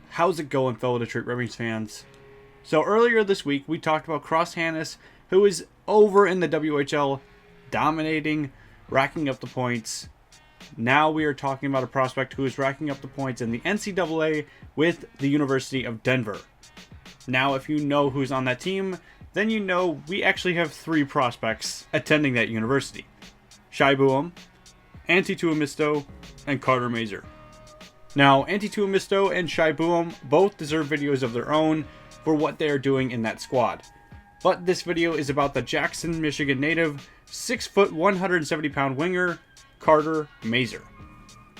How's it going, fellow Detroit Red Wings fans? So earlier this week, we talked about Cross Hanas, who is over in the WHL, dominating, racking up the points. Now we are talking about a prospect who is racking up the points in the NCAA with the University of Denver. Now, if you know who's on that team, then you know we actually have 3 prospects attending that university. Shai Buam, Antti Tuomisto, and Carter Mazur. Now, Antti Tuomisto and Shai Buam both deserve videos of their own for what they are doing in that squad. But this video is about the Jackson, Michigan native, 6 foot, 170 pound winger, Carter Mazur.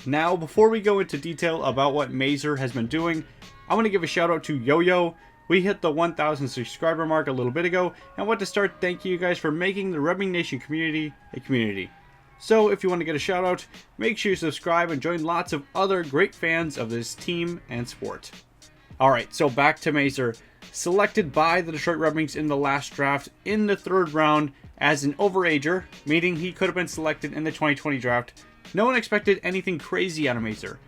Now, before we go into detail about what Mazur has been doing, I want to give a shout out to Yo-Yo. We hit the 1,000 subscriber mark a little bit ago, and want to start thanking you guys for making the Red Wing Nation community a community. So if you want to get a shout out, make sure you subscribe and join lots of other great fans of this team and sport. Alright, so back to Mazur. Selected by the Detroit Red Wings in the last draft in the 3rd round as an overager, meaning he could have been selected in the 2020 draft. No one expected anything crazy out of Mazur.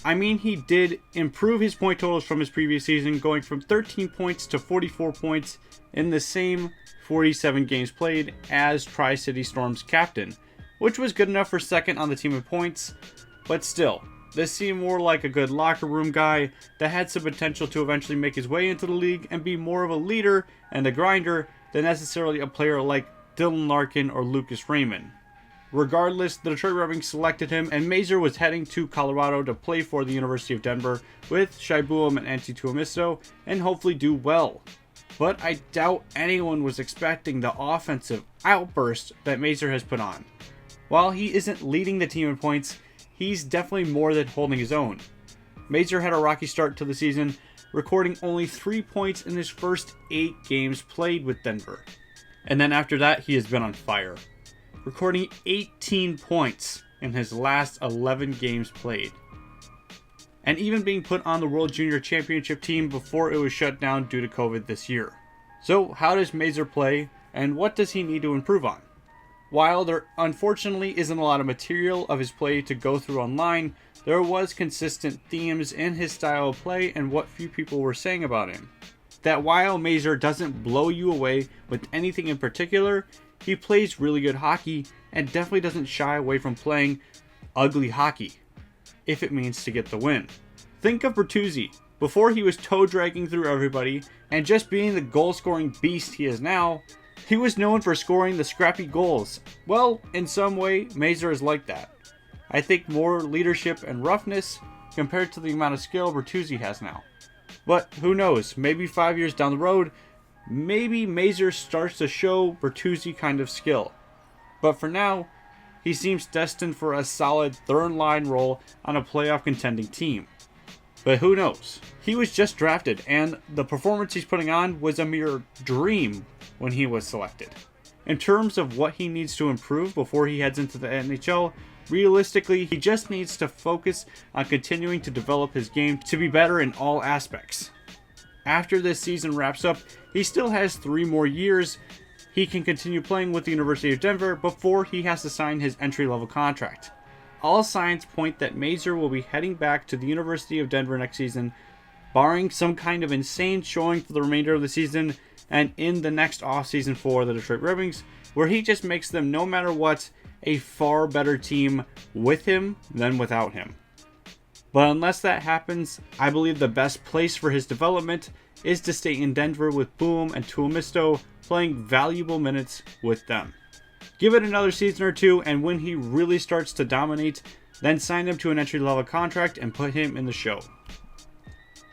I mean, he did improve his point totals from his previous season, going from 13 points to 44 points in the same 47 games played as Tri-City Storm's captain, which was good enough for 2nd on the team in points, but still, this seemed more like a good locker room guy that had some potential to eventually make his way into the league and be more of a leader and a grinder than necessarily a player like Dylan Larkin or Lucas Raymond. Regardless, the Detroit Red Wings selected him, and Mazur was heading to Colorado to play for the University of Denver with Shai Buam and Antti Tuomisto and hopefully do well. But I doubt anyone was expecting the offensive outburst that Mazur has put on. While he isn't leading the team in points, he's definitely more than holding his own. Mazur had a rocky start to the season, recording only 3 points in his first 8 games played with Denver. And then after that, he has been on fire, recording 18 points in his last 11 games played. And even being put on the World Junior Championship team before it was shut down due to COVID this year. So how does Mazur play, and what does he need to improve on? While there unfortunately isn't a lot of material of his play to go through online, there was consistent themes in his style of play and what few people were saying about him. That while Mazur doesn't blow you away with anything in particular, he plays really good hockey and definitely doesn't shy away from playing ugly hockey, if it means to get the win. Think of Bertuzzi. Before he was toe dragging through everybody and just being the goal scoring beast he is now, he was known for scoring the scrappy goals. Well, in some way, Mazur is like that. I think more leadership and roughness compared to the amount of skill Bertuzzi has now. But who knows, maybe 5 years down the road, maybe Mazur starts to show Bertuzzi kind of skill. But for now, he seems destined for a solid 3rd line role on a playoff contending team. But who knows? He was just drafted, and the performance he's putting on was a mere dream when he was selected. In terms of what he needs to improve before he heads into the NHL, realistically, he just needs to focus on continuing to develop his game to be better in all aspects. After this season wraps up, he still has 3 more years he can continue playing with the University of Denver before he has to sign his entry-level contract. All signs point that Mazur will be heading back to the University of Denver next season, barring some kind of insane showing for the remainder of the season and in the next offseason for the Detroit Red Wings, where he just makes them, no matter what, a far better team with him than without him. But unless that happens, I believe the best place for his development is to stay in Denver with Buam and Tuomisto playing valuable minutes with them. Give it another season or 2, and when he really starts to dominate, then sign him to an entry-level contract and put him in the show.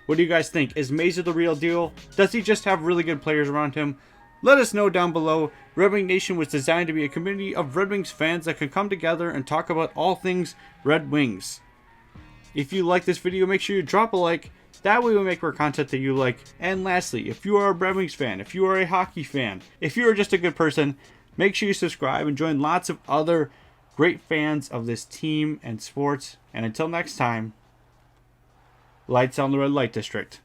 What do you guys think? Is Mazur the real deal? Does he just have really good players around him? Let us know down below. Red Wing Nation was designed to be a community of Red Wings fans that can come together and talk about all things Red Wings. If you like this video, make sure you drop a like. That way we make more content that you like. And lastly, if you are a Red Wings fan, if you are a hockey fan, if you are just a good person, make sure you subscribe and join lots of other great fans of this team and sports. And until next time, lights on the red light district.